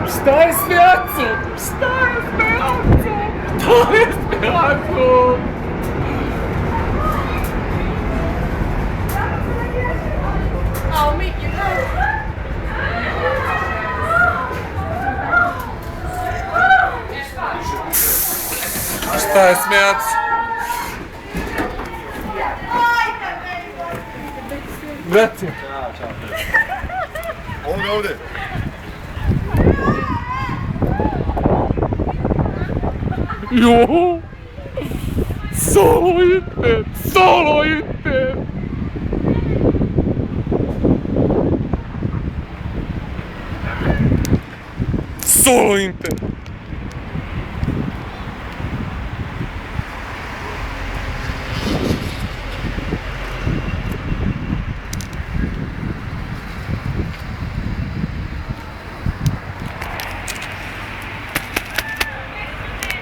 Šta je s Meacom? Šta je s Meacom? Šta je s Meacom? I'll meet you there. Šta je s Meacom? Brate. Ovdje. Jo! Solo internet! Solo internet! Solo internet!